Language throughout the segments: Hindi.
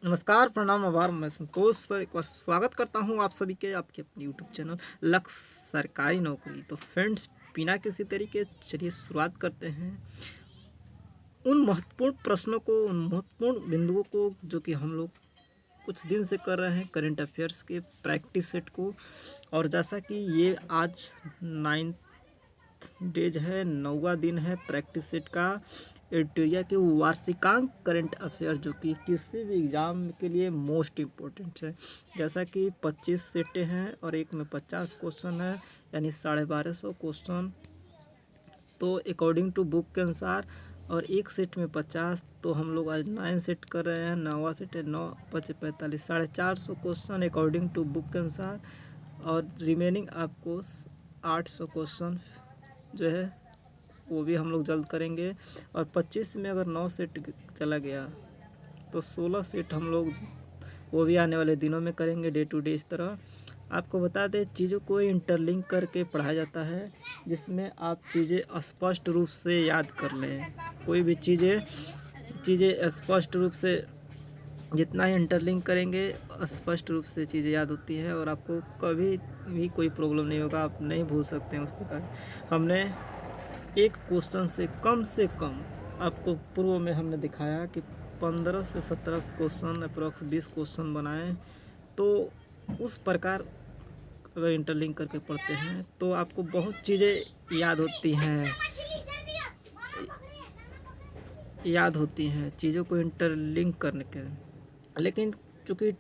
नमस्कार, प्रणाम, आभार। मैं संतोष सर एक बार स्वागत करता हूं आप सभी के आपके अपने यूट्यूब चैनल लक्ष्य सरकारी नौकरी। तो फ्रेंड्स, बिना किसी तरीके चलिए शुरुआत करते हैं उन महत्वपूर्ण प्रश्नों को, उन महत्वपूर्ण बिंदुओं को जो कि हम लोग कुछ दिन से कर रहे हैं, करंट अफेयर्स के प्रैक्टिस सेट को। और जैसा कि ये आज 9 डेज है, 9वां दिन है प्रैक्टिस सेट का। एडिटोरिया के वार्षिकांक करंट अफेयर जो कि किसी भी एग्ज़ाम के लिए मोस्ट इम्पोर्टेंट है। जैसा कि 25 सेटें हैं और एक में 50 क्वेश्चन है, यानी 1250 क्वेश्चन। तो अकॉर्डिंग टू बुक के अनुसार, और एक सेट में 50, तो हम लोग आज 9 सेट कर रहे हैं। 9वां सेट है, 9 5 45, 450 क्वेश्चन अकॉर्डिंग टू बुक के अनुसार। और रिमेनिंग आपको 800 क्वेश्चन जो है वो भी हम लोग जल्द करेंगे। और 25 में अगर 9 सेट चला गया तो 16 सेट हम लोग वो भी आने वाले दिनों में करेंगे, डे टू डे। इस तरह आपको बता दें, चीज़ों को इंटरलिंक करके पढ़ाया जाता है, जिसमें आप चीज़ें स्पष्ट रूप से याद कर लें। कोई भी चीज़ें स्पष्ट रूप से जितना ही इंटरलिंक करेंगे, स्पष्ट रूप से चीज़ें याद होती हैं और आपको कभी भी कोई प्रॉब्लम नहीं होगा, आप नहीं भूल सकते हैं उस प्रकार। हमने एक क्वेश्चन से कम आपको पूर्व में हमने दिखाया कि 15 से 17 क्वेश्चन, अप्रॉक्स 20 क्वेश्चन बनाएं। तो उस प्रकार अगर इंटरलिंक करके पढ़ते हैं तो आपको बहुत चीज़ें याद होती हैं चीज़ों को इंटरलिंक करने के। लेकिन चूँकि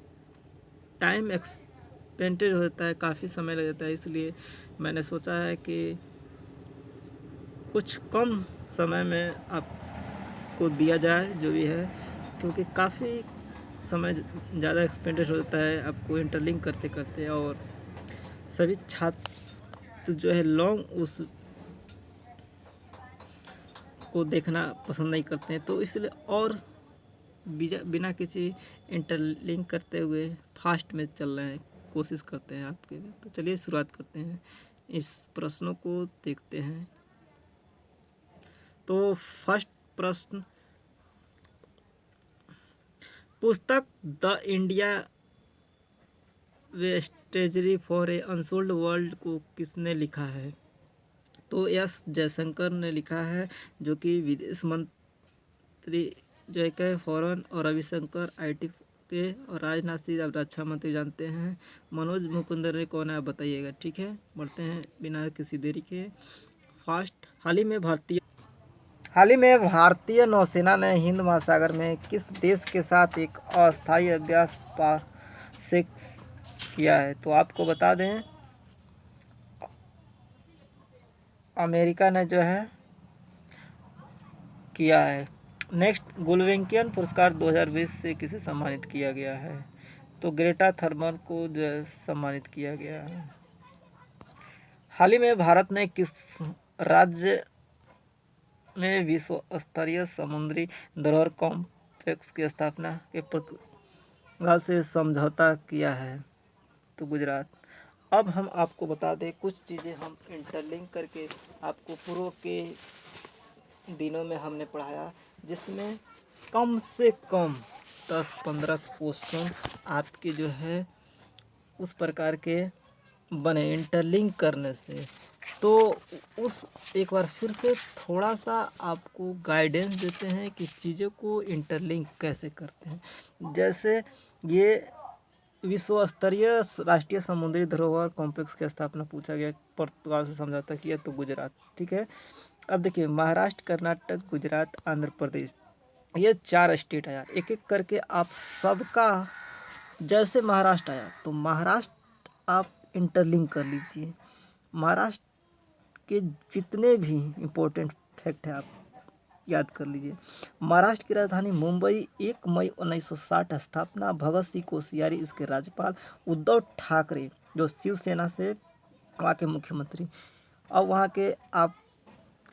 टाइम एक्सपेंडेड होता है, काफ़ी समय लग जाता है, इसलिए मैंने सोचा है कि कुछ कम समय में आपको दिया जाए जो भी है, क्योंकि काफ़ी समय ज़्यादा एक्सपेंडेड होता है आपको इंटरलिंक करते करते। और सभी छात्र जो है लॉन्ग उस को देखना पसंद नहीं करते हैं, तो इसलिए और बिना किसी इंटरलिंक करते हुए फास्ट में चल रहे हैं, कोशिश करते हैं आपके। तो चलिए शुरुआत करते हैं, इस प्रश्नों को देखते हैं। तो फर्स्ट प्रश्न, पुस्तक द इंडिया वेस्टेजरी फॉर ए अनसोल्ड वर्ल्ड को किसने लिखा है? तो एस जयशंकर ने लिखा है, जो कि विदेश मंत्री जो है फॉरेन, और रविशंकर आईटी के, और राजनाथ सिंह अब रक्षा मंत्री जानते हैं। मनोज मुकुंदर ने कौन है आप बताइएगा। ठीक है, बढ़ते हैं बिना किसी देरी के। फास्ट, हाल ही में भारतीय नौसेना ने हिंद महासागर में किस देश के साथ एक अस्थायी अभ्यास पासिक्स किया है? तो आपको बता दें, अमेरिका ने जो है किया है। नेक्स्ट, गुलवेंकियन पुरस्कार 2020 से किसे सम्मानित किया गया है? तो ग्रेटा थर्मल को जो है सम्मानित किया गया है। हाल ही में भारत ने किस राज्य में विश्व स्तरीय समुद्री धरोहर कॉम्प्लेक्स की स्थापना के पुर्तगाल से समझौता किया है? तो गुजरात। अब हम आपको बता दें, कुछ चीज़ें हम इंटरलिंक करके आपको पूर्व के दिनों में हमने पढ़ाया, जिसमें कम से कम 10-15 क्वेश्चन आपके जो है उस प्रकार के बने इंटरलिंक करने से। तो उस एक बार फिर से थोड़ा सा आपको गाइडेंस देते हैं कि चीज़ों को इंटरलिंक कैसे करते हैं। जैसे ये विश्व स्तरीय राष्ट्रीय समुद्री धरोहर कॉम्प्लेक्स की स्थापना पूछा गया, पुर्तगाल से समझौता किया, तो गुजरात। ठीक है, अब देखिए, महाराष्ट्र, कर्नाटक, गुजरात, आंध्र प्रदेश, ये 4 स्टेट आया। एक एक करके आप सबका, जैसे महाराष्ट्र आया तो महाराष्ट्र आप इंटरलिंक कर लीजिए। महाराष्ट्र के जितने भी इम्पोर्टेंट फैक्ट है आप याद कर लीजिए। महाराष्ट्र की राजधानी मुंबई, 1 मई 1960 स्थापना, भगत सिंह कोश्यारी इसके राज्यपाल, उद्धव ठाकरे जो शिवसेना से वहाँ के मुख्यमंत्री। अब वहाँ के आप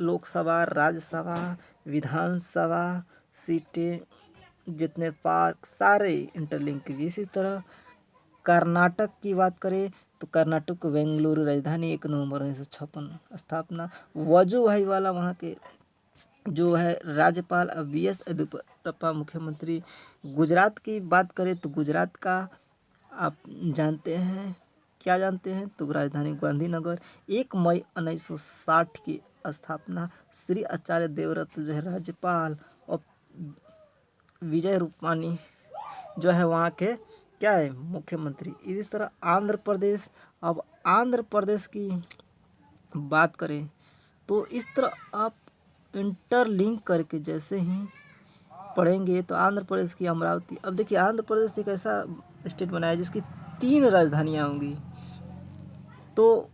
लोकसभा, राज्यसभा, विधानसभा सीटें, जितने पार्क, सारे इंटरलिंक कीजिए। इसी तरह कर्नाटक की बात करें तो कर्नाटक को बेंगलुरु राजधानी, 1 नवंबर 1956 स्थापना, वजुभाई वाला वहाँ के जो है राज्यपाल BS येदियुरप्पा मुख्यमंत्री। गुजरात की बात करें तो गुजरात का आप जानते हैं, क्या जानते हैं, तो राजधानी गांधीनगर। 1 मई 1960 की स्थापना। श्री आचार्य देवव्रत जो है राज्यपाल, और विजय रूपाणी जो है वहाँ के क्या है, मुख्यमंत्री। इस तरह आंध्र प्रदेश। अब आंध्र प्रदेश की बात करें तो इस तरह आप इंटरलिंक करके जैसे ही पढ़ेंगे तो आंध्र प्रदेश की अमरावती। अब देखिए आंध्र प्रदेश एक ऐसा स्टेट बना है जिसकी 3 राजधानियाँ होंगी। तो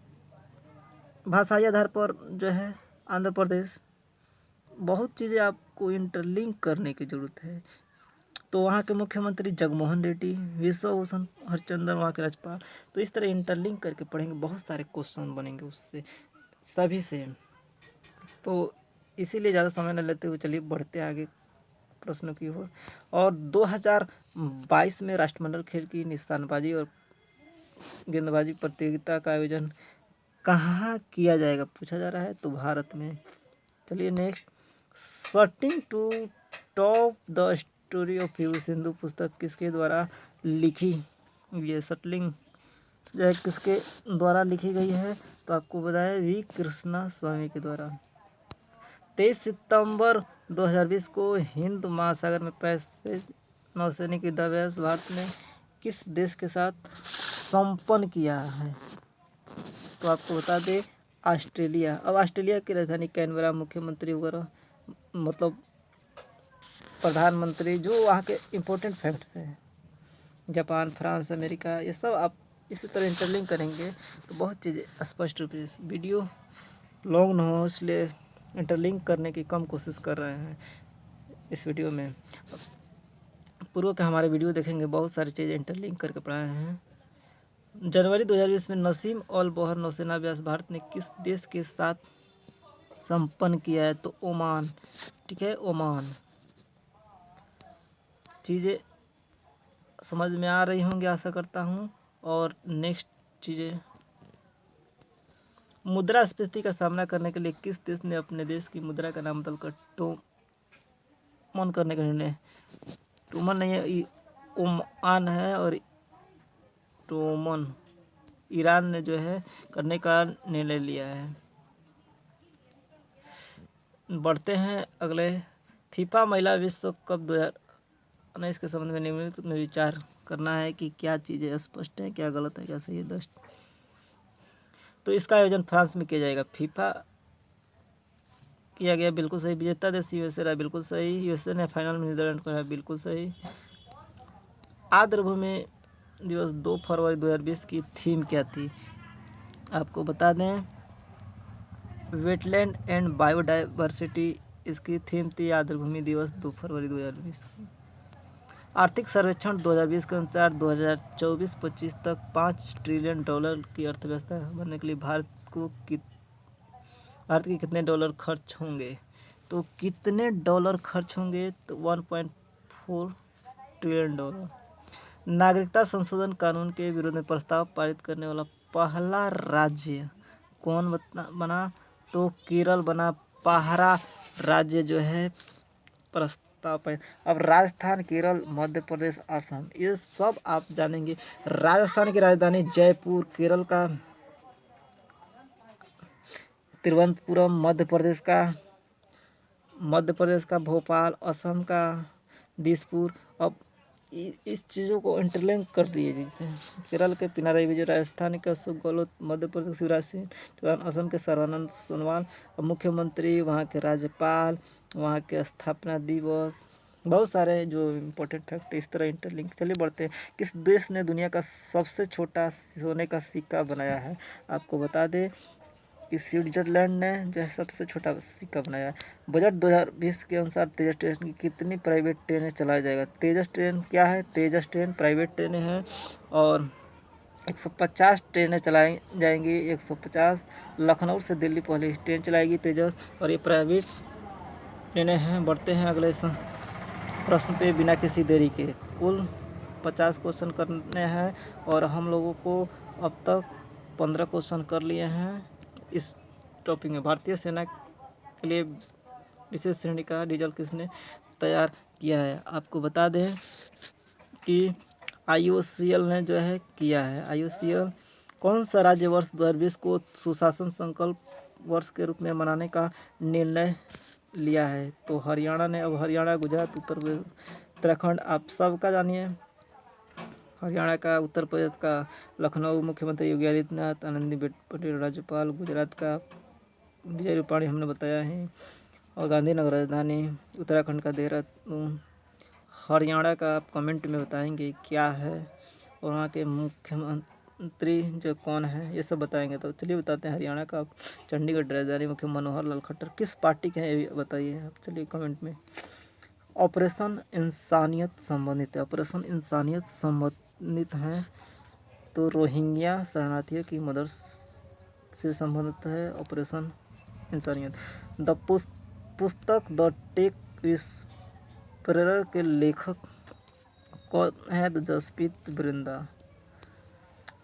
भाषाई आधार पर जो है आंध्र प्रदेश, बहुत चीज़ें आपको इंटरलिंक करने की ज़रूरत है। तो वहाँ के मुख्यमंत्री जगनमोहन रेड्डी, विश्वभूषण हरिचंदन वहाँ के राज्यपाल। तो इस तरह इंटरलिंक करके पढ़ेंगे, बहुत सारे क्वेश्चन बनेंगे उससे सभी से। तो इसीलिए ज़्यादा समय न लेते हुए चलिए बढ़ते आगे प्रश्नों की ओर। और 2022 में राष्ट्रमंडल खेल की निशानेबाजी और गेंदबाजी प्रतियोगिता का आयोजन कहाँ किया जाएगा, पूछा जा रहा है, तो भारत में। चलिए next, shifting to top the story of PV. Sindhu पुस्तक किसके द्वारा लिखी, ये शटलिंग जो है किसके द्वारा लिखी गई है, तो आपको बताया वी कृष्णा स्वामी के द्वारा। 23 सितंबर 2020 को हिंद महासागर में पैसेज नौसैनिक युद्धाभ्यास भारत ने किस देश के साथ संपन्न किया है, तो आपको बता दें ऑस्ट्रेलिया। अब ऑस्ट्रेलिया की राजधानी कैनबरा, मुख्यमंत्री वगैरह मतलब प्रधानमंत्री, जो वहाँ के इम्पोर्टेंट फैक्ट्स हैं, जापान, फ्रांस, अमेरिका, ये सब आप इसी तरह इंटरलिंक करेंगे तो बहुत चीज़ें स्पष्ट रूप से। वीडियो लॉन्ग न हो इसलिए इंटरलिंक करने की कम कोशिश कर रहे हैं इस वीडियो में। पूर्व के हमारे वीडियो देखेंगे, बहुत सारी चीज़ें इंटरलिंक करके पढ़ाए हैं। जनवरी 2020 में नसीम अल बहर नौसेना अभ्यास भारत ने किस देश के साथ संपन्न किया है, तो ओमान। ठीक है, ओमान। चीज़ें समझ में आ रही होंगी आशा करता हूँ। और नेक्स्ट चीज़ें, मुद्रास्फीति का सामना करने के लिए किस देश ने अपने देश की मुद्रा का नाम बदलकर टोमन करने का निर्णय, टोमन नहीं है, ओमान है, और टोमन ईरान ने जो है करने का निर्णय लिया है। बढ़ते हैं अगले, फीफा महिला विश्व कप 2019 के संबंध में निम्नलिखित में विचार करना है कि क्या चीज़ें स्पष्ट हैं, क्या गलत है, क्या सही है। 10 तो इसका आयोजन फ्रांस में किया जाएगा। फीफा किया गया, बिल्कुल सही। विजेता देश यूएसए रहा, बिल्कुल सही। यूएसए ने फाइनल में नीदरलैंड को हराया, बिल्कुल सही। आर्द्रभूमि दिवस 2 फरवरी 2020 की थीम क्या थी, आपको बता दें वेटलैंड एंड बायोडाइवर्सिटी इसकी थीम थी। आर्द्रभूमि दिवस 2 फरवरी 2020। आर्थिक सर्वेक्षण 2020 के अनुसार 2024-25 तक $5 ट्रिलियन की अर्थव्यवस्था बनने के लिए भारत के कितने डॉलर खर्च होंगे, तो कितने डॉलर खर्च होंगे, तो $1.4 ट्रिलियन। नागरिकता संशोधन कानून के विरोध में प्रस्ताव पारित करने वाला पहला राज्य कौन बना, तो केरल बना पहला राज्य जो है प्रस्ताव पर। अब राजस्थान, केरल, मध्य प्रदेश, असम, ये सब आप जानेंगे। राजस्थान की राजधानी जयपुर, केरल का तिरुवनंतपुरम, मध्य प्रदेश का भोपाल, असम का दिसपुर। अब इस चीज़ों को इंटरलिंक कर दिए जैसे केरल के पिनाराई विजय, राजस्थान के अशोक गहलोत, मध्य प्रदेश शिवराज सिंह चौहान, असम के सर्बानंद सोनोवाल। अब मुख्यमंत्री, वहाँ के राज्यपाल, वहाँ के स्थापना दिवस, बहुत सारे जो इम्पोर्टेंट फैक्ट इस तरह इंटरलिंक। चलिए बढ़ते हैं, किस देश ने दुनिया का सबसे छोटा सोने का सिक्का बनाया है, आपको बता दें कि स्विट्जरलैंड ने जो है सबसे छोटा सिक्का बनाया है। बजट 2020 के अनुसार तेजस ट्रेन की कितनी प्राइवेट ट्रेनें चलाया जाएगा, तेजस ट्रेन क्या है, तेजस ट्रेन प्राइवेट ट्रेनें हैं और 150 ट्रेनें चलाई जाएंगी। 150 लखनऊ से दिल्ली पहले ट्रेन चलाएगी तेजस, और ये प्राइवेट ट्रेनें हैं। बढ़ते हैं अगले प्रश्न पे बिना किसी देरी के। कुल 50 क्वेश्चन करने हैं और हम लोगों को अब तक 15 क्वेश्चन कर लिए हैं इस टॉपिक में। भारतीय सेना के लिए विशेष श्रेणी का डीजल किसने तैयार किया है? आपको बता दें कि IOCL ने जो है किया है। IOCL कौन सा राज्य वर्ष 2020 को सुशासन संकल्प वर्ष के रूप में मनाने का निर्णय लिया है? तो हरियाणा ने। अब हरियाणा, गुजरात, उत्तर प्रदेश, उत्तराखंड आप सबका जानिए। हरियाणा का, उत्तर प्रदेश का लखनऊ मुख्यमंत्री योगी आदित्यनाथ, आनंदीबेन पटेल राज्यपाल, गुजरात का विजय रूपाणी हमने बताया है, और गांधीनगर राजधानी, उत्तराखंड का देहरादून, हरियाणा का आप कमेंट में बताएंगे क्या है, और वहाँ के मुख्यमंत्री जो कौन है ये सब बताएंगे। तो चलिए बताते हैं। हरियाणा का चंडीगढ़ राजधानी मुख्यमंत्री मनोहर लाल खट्टर किस पार्टी के हैं ये भी बताइए आप, चलिए कमेंट में। ऑपरेशन इंसानियत संबंधित है, ऑपरेशन इंसानियत संबंधित हैं तो रोहिंग्या शरणार्थियों की मदद से संबंधित है ऑपरेशन इंसानियत। द पुस्तक द टेक विस्परर के लेखक कौन है? द जसप्रीत बृंदा।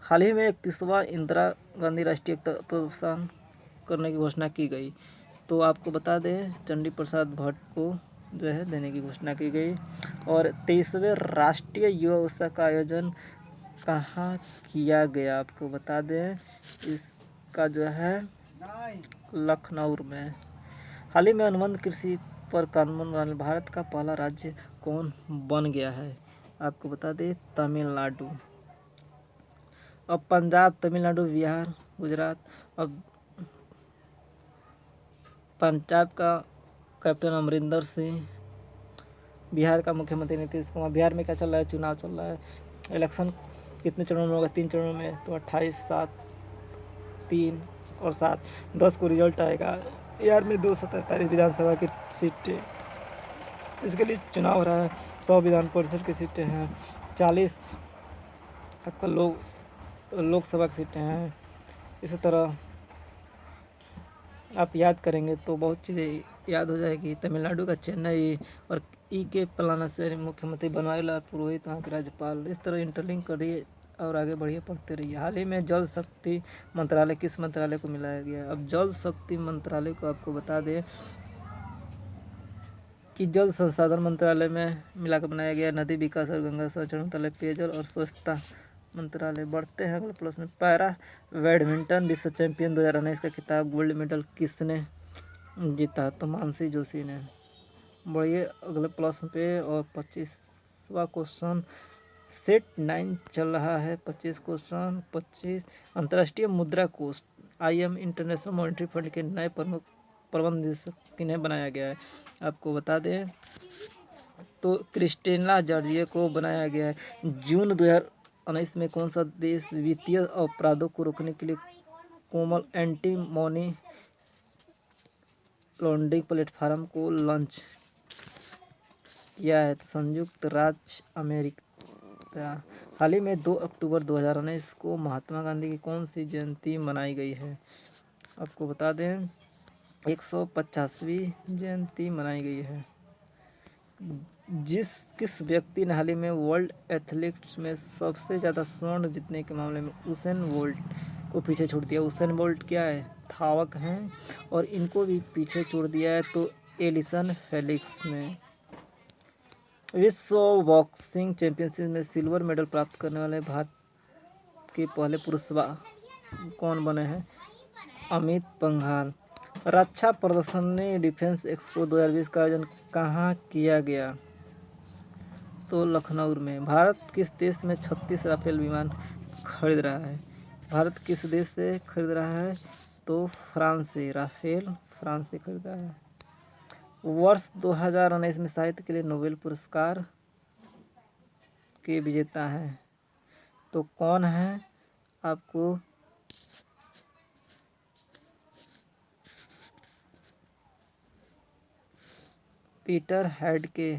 हाल ही में 31वां इंदिरा गांधी राष्ट्रीय एकता पुरस्कार करने की घोषणा की गई। तो आपको बता दें चंडी प्रसाद भट्ट को जो है देने की घोषणा की गई। और 23वें राष्ट्रीय युवा उत्सव का आयोजन कहाँ किया गया? आपको बता दें इसका जो है लखनऊ में। हाल ही में अनुबंध कृषि पर कानून बनाने भारत का पहला राज्य कौन बन गया है? आपको बता दें तमिलनाडु। अब पंजाब, तमिलनाडु, बिहार, गुजरात। अब पंजाब का कैप्टन अमरिंदर सिंह, बिहार का मुख्यमंत्री नीतीश कुमार। बिहार में क्या चल रहा है? चुनाव चल रहा है। इलेक्शन कितने चरणों में होगा? 3 चरणों में। तो 28, 7, 3 और 7, 10 को रिजल्ट आएगा। बिहार में 243 विधानसभा की सीटें, इसके लिए चुनाव हो रहा है। 100 विधान परिषद की सीटें हैं, 40 आपका लोकसभा की सीटें हैं। इसी तरह आप याद करेंगे तो बहुत चीज़ें याद हो जाएगी। तमिलनाडु का चेन्नई, और के पलानीस्वामी मुख्यमंत्री, बनवारी लाल पुरोहित वहाँ के राज्यपाल। इस तरह इंटरलिंक करिए और आगे बढ़िए, पढ़ते रहिए। हाल ही में जल शक्ति मंत्रालय किस मंत्रालय को मिलाया गया? अब जल शक्ति मंत्रालय को आपको बता दें कि जल संसाधन मंत्रालय में मिलाकर बनाया गया। नदी विकास और गंगा संरक्षण मंत्रालय, पेयजल और स्वच्छता मंत्रालय। बढ़ते हैं अगले प्रश्न। पैरा बैडमिंटन विश्व चैंपियन 2019 का खिताब गोल्ड मेडल किसने जीता? तो मानसी जोशी ने। बढ़िए अगले प्रश्न पे। और 25वां क्वेश्चन सेट 9 चल रहा है। 25 क्वेश्चन 25। अंतर्राष्ट्रीय मुद्रा कोष इंटरनेशनल मॉनेटरी फंड के नए प्रमुख प्रबंध निदेशक किन्हें बनाया गया है? आपको बता दें तो क्रिस्टिना जॉर्जिया को बनाया गया है। जून 2019 में कौन सा देश वित्तीय अपराधों को रोकने के लिए कोमल एंटी मनी लॉन्ड्रिंग प्लेटफॉर्म को लॉन्च किया है? तो संयुक्त राज्य अमेरिका। हाल ही में 2 अक्टूबर 2019 को महात्मा गांधी की कौन सी जयंती मनाई गई है? आपको बता दें 150वीं जयंती मनाई गई है। किस व्यक्ति ने हाल ही में वर्ल्ड एथलेटिक्स में सबसे ज़्यादा स्वर्ण जीतने के मामले में उसेन बोल्ट को पीछे छोड़ दिया? उसेन बोल्ट क्या है? धावक हैं, और इनको भी पीछे छोड़ दिया है तो एलिसन फेलिक्स ने। विश्व बॉक्सिंग चैंपियनशिप में सिल्वर मेडल प्राप्त करने वाले भारत के पहले पुरुष कौन बने हैं? अमित पंघाल। रक्षा प्रदर्शनी डिफेंस एक्सपो 2020 का आयोजन कहाँ किया गया? तो लखनऊ में। भारत किस देश में 36 राफेल विमान खरीद रहा है? भारत किस देश से खरीद रहा है? तो फ्रांस से। राफेल फ्रांस से खरीद रहा है। वर्ष 2019 में साहित्य के लिए नोबेल पुरस्कार के विजेता हैं तो कौन है? आपको पीटर हैंडके।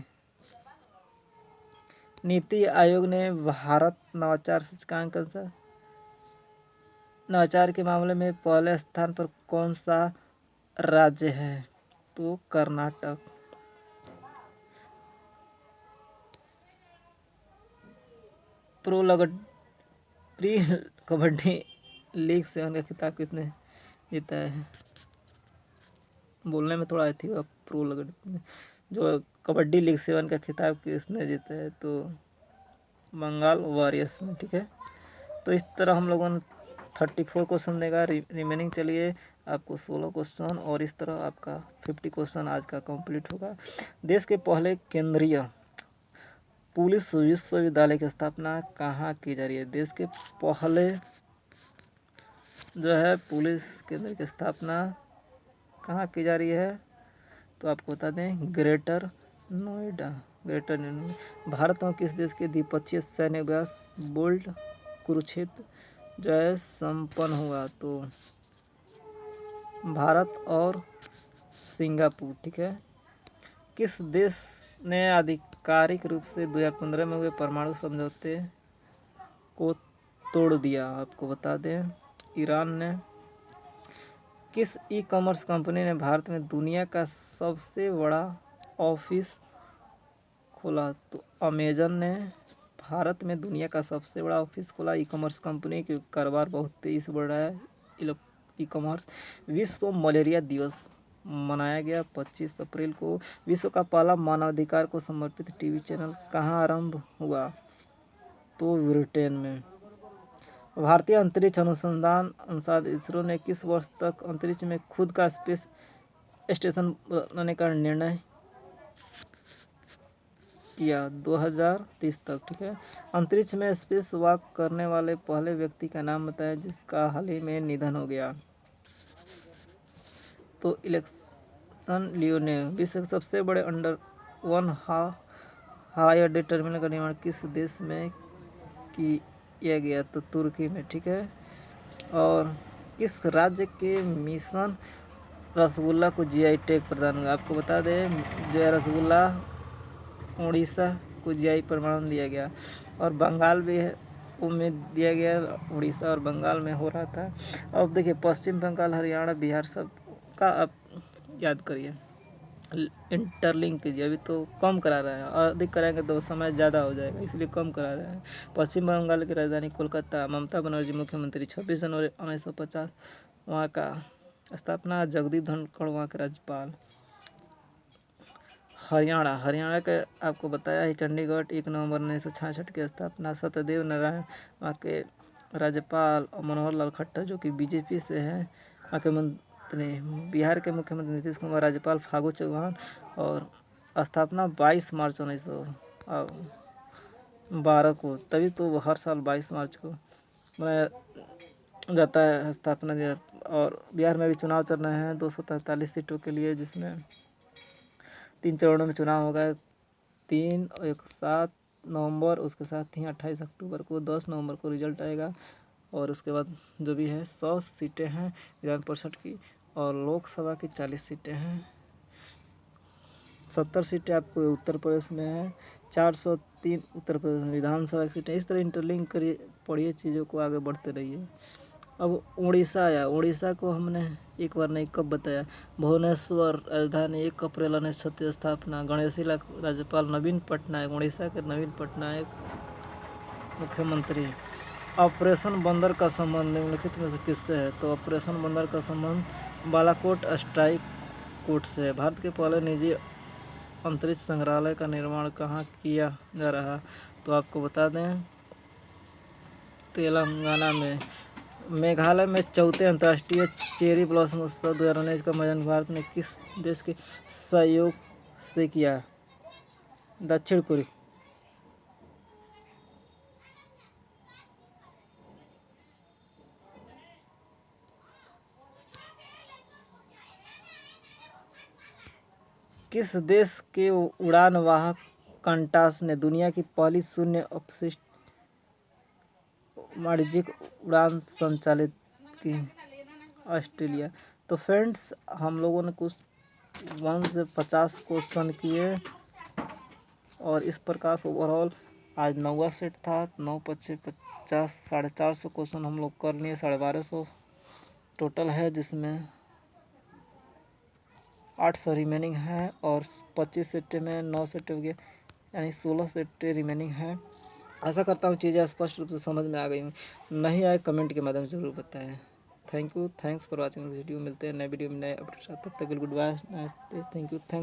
नीति आयोग ने भारत नवाचार सूचकांक नवाचार के मामले में पहले स्थान पर कौन सा राज्य है? तो कर्नाटक। प्री कबड्डी लीग 7 का खिताब किसने जीता है? बोलने में थोड़ा थी। प्रो जो कबड्डी लीग 7 का खिताब किसने जीता है, तो बंगाल वॉरियर्स में, ठीक है। तो इस तरह हम लोगों ने 34 क्वेश्चन देगा, रिमेनिंग चलिए आपको 16 क्वेश्चन, और इस तरह आपका 50 क्वेश्चन आज का कंप्लीट होगा। देश के पहले केंद्रीय पुलिस विश्वविद्यालय की स्थापना कहाँ की जा रही है? देश के पहले जो है पुलिस केंद्र की स्थापना कहाँ की जा रही है, तो आपको बता दें ग्रेटर नोएडा। भारत में किस देश के द्विपक्षीय सैन्य अभ्यास बोल्ट कुरुक्षेत्र जो है संपन्न हुआ, तो भारत और सिंगापुर, ठीक है। किस देश ने आधिकारिक रूप से 2015 में हुए परमाणु समझौते को तोड़ दिया, आपको बता दें ईरान ने। किस ई कॉमर्स कंपनी ने भारत में दुनिया का सबसे बड़ा ऑफिस खोला, तो अमेजन ने भारत में दुनिया का सबसे बड़ा ऑफिस खोला। ई कॉमर्स कंपनी के कारोबार बहुत तेजी से बढ़ रहा है। E commerce. विश्व मलेरिया दिवस मनाया गया 25 अप्रैल को। विश्व का पहला मानवाधिकार को समर्पित टीवी चैनल कहाँ आरंभ हुआ, तो ब्रिटेन में। भारतीय अंतरिक्ष अनुसंधान संस्थान इसरो ने किस वर्ष तक अंतरिक्ष में खुद का स्पेस स्टेशन बनाने का निर्णय किया, 2030 तक, ठीक है। अंतरिक्ष में स्पेस वॉक करने वाले पहले व्यक्ति का नाम बताएं जिसका हाल ही में निधन हो गया, तो इलेक्शन लियोने। विश्व के सबसे बड़े अंडर वन हवाई अड्डे टर्मिनल का निर्माण किस देश में किया गया, तो तुर्की में, ठीक है। और किस राज्य के मिशन रसगुल्ला को जीआई टैग प्रदान हुआ, आपको बता दें जो है रसगुल्ला उड़ीसा को जीआई प्रमाण दिया गया, और बंगाल भी है उम्मीद दिया गया, उड़ीसा और बंगाल में हो रहा था। अब देखिए पश्चिम बंगाल हरियाणा बिहार सब का आप याद करिए, इंटरलिंक कीजिए। अभी तो कम करा रहे हैं, अधिक कराएंगे तो समय ज़्यादा हो जाएगा, इसलिए कम करा रहे हैं। पश्चिम बंगाल की राजधानी कोलकाता। ममता बनर्जी मुख्यमंत्री। 26 जनवरी 1950 वहाँ का स्थापना। जगदीप धनखड़ वहाँ के राज्यपाल। हरियाणा के आपको बताया ही, चंडीगढ़ 1 नवंबर 1966 की स्थापना। सत्यदेव नारायण वहाँ के राज्यपाल। और मनोहर लाल खट्टर जो कि बीजेपी से है वहाँ के मंत्री। बिहार के मुख्यमंत्री नीतीश कुमार। राज्यपाल फागू चौहान। और स्थापना 22 मार्च 1912 को, तभी तो हर साल 22 मार्च को मनाया जाता है स्थापना दिवस। और बिहार में भी चुनाव चल रहे हैं 243 सीटों के लिए, जिसमें 3 चरणों में चुनाव होगा। 3 और 1 7 नवंबर, उसके साथ ही 28 अक्टूबर को, 10 नवंबर को रिजल्ट आएगा। और उसके बाद जो भी है 100 सीटें हैं विधान परिषद की, और लोकसभा की 40 सीटें हैं। 70 सीटें आपको उत्तर प्रदेश में है, 403 उत्तर प्रदेश में विधानसभा की सीटें। इस तरह इंटरलिंक करिए, पढ़िए चीज़ों को, आगे बढ़ते रहिए। अब उड़ीसा आया। उड़ीसा को हमने एक बार नहीं कब बताया। भुवनेश्वर राजधानी। 1 अप्रैल 1936 स्थापना। गणेशिला राज्यपाल। नवीन पटनायक उड़ीसा के नवीन पटनायक मुख्यमंत्री। ऑपरेशन बंदर का संबंध निम्नलिखित में से किससे है, तो ऑपरेशन बंदर का संबंध बालाकोट स्ट्राइक कोर्ट से है। भारत के पहले निजी अंतरिक्ष संग्रहालय का निर्माण कहाँ किया जा रहा, तो आपको बता दें तेलंगाना में। मेघालय में 4थे अंतर्राष्ट्रीय चेरी ब्लॉसम उत्सव 2019 का आयोजन भारत ने किस देश के सहयोग से किया, दक्षिण कोरिया। किस देश के उड़ान वाहक कंटास ने दुनिया की पहली शून्य अपशिष्ट वाणिज्यिक उड़ान संचालित की, ऑस्ट्रेलिया। तो फ्रेंड्स हम लोगों ने कुछ 1 से 50 क्वेश्चन किए, और इस प्रकार से ओवरऑल आज 9वां सेट था। 9 पच्चीस 50 450 क्वेश्चन हम लोग कर लिए। 1250 टोटल है, जिसमें 800 रिमेनिंग है, और 25 सेट में 9 सेट हो गया, यानी 16 सेट रिमेनिंग है। आशा करता हूँ चीज़ें स्पष्ट रूप से समझ में आ गई हूँ। नहीं आए कमेंट के माध्यम से ज़रूर बताएं। Thank you, thanks for watching this video. मिलते हैं नए वीडियो में नए अपडेट के साथ, तब तक good bye, thank you, thanks.